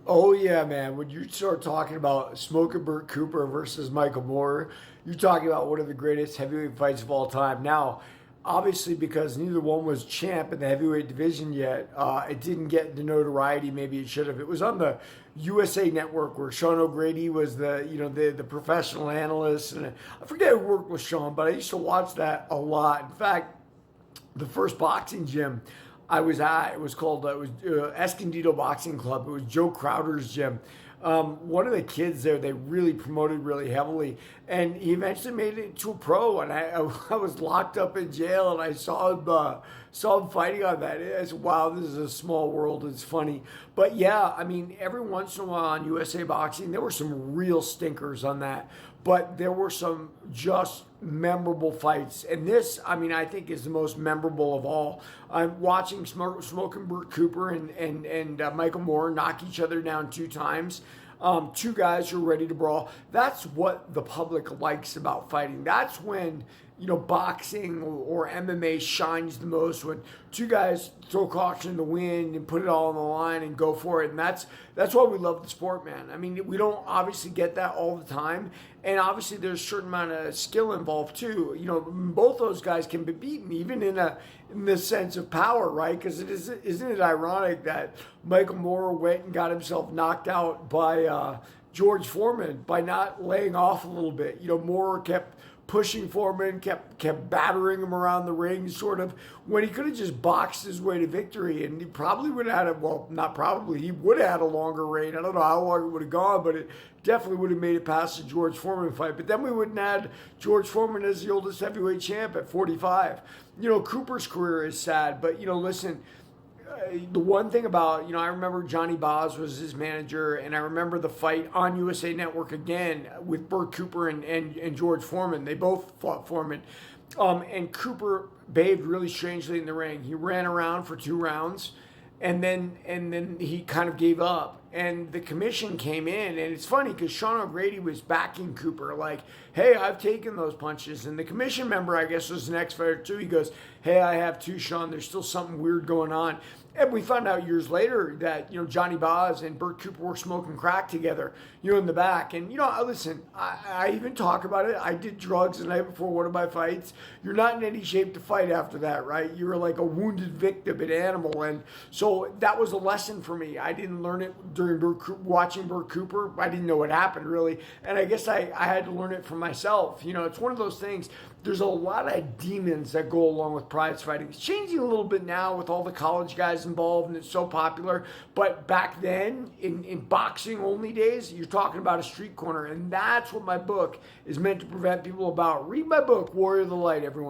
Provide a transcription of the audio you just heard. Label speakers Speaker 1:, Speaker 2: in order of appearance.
Speaker 1: Oh yeah, man. When you start talking about Smoking Burt Cooper versus Michael Moore, you're talking about one of the greatest heavyweight fights of all time. Now, obviously, because neither one was champ in the heavyweight division yet, it didn't get the notoriety maybe it should have. It was on the USA Network where Sean O'Grady was the professional analyst, and I forget who worked with Sean, but I used to watch that a lot. In fact, the first boxing gym I was at, it was called Escondido Boxing Club. It was Joe Crowder's gym. One of the kids there, they really promoted really heavily, and he eventually made it to a pro. And I was locked up in jail, and I saw him fighting on that. I said, "Wow, this is a small world." It's funny, but yeah, I mean, every once in a while on USA Boxing, there were some real stinkers on that, but there were some just memorable fights. And this, I mean, I think is the most memorable of all. I'm watching Smoking Burt Cooper and Michael Moore knock each other down two times. Two guys who are ready to brawl. That's what the public likes about fighting. That's when boxing or MMA shines the most, when two guys throw caution in the wind and put it all on the line and go for it. And that's why we love the sport, man. I mean, we don't obviously get that all the time, and obviously there's a certain amount of skill involved too. Both those guys can be beaten, even in the sense of power, right? Because isn't it ironic that Michael Moore went and got himself knocked out by George Foreman by not laying off a little bit? Moore kept pushing Foreman, kept battering him around the ring, sort of, when he could have just boxed his way to victory. And he probably would have had not probably, he would have had a longer reign. I don't know how long it would have gone, but it definitely would have made it past the George Foreman fight. But then we wouldn't have had George Foreman as the oldest heavyweight champ at 45. Cooper's career is sad, but listen, the one thing about, I remember Johnny Boz was his manager, and I remember the fight on USA Network again with Burt Cooper and George Foreman. They both fought Foreman. And Cooper behaved really strangely in the ring. He ran around for 2 rounds, and then he kind of gave up. And the commission came in, and it's funny because Sean O'Grady was backing Cooper, like, "Hey, I've taken those punches." And the commission member, I guess, was an ex-fighter too. He goes, "Hey, I have too, Sean. There's still something weird going on." And we found out years later that Johnny Boz and Burt Cooper were smoking crack together, in the back. And listen, I even talk about it. I did drugs the night before one of my fights. You're not in any shape to fight after that, right? You're like a wounded victim, an animal. And so that was a lesson for me. I didn't learn it during watching Burt Cooper. I didn't know what happened really, and I guess I had to learn it for myself. It's one of those things. There's a lot of demons that go along with prize fighting. It's changing a little bit now with all the college guys involved, and it's so popular. But back then, in boxing only days, you're talking about a street corner, and that's what my book is meant to prevent people about. Read my book, Warrior of the Light, everyone.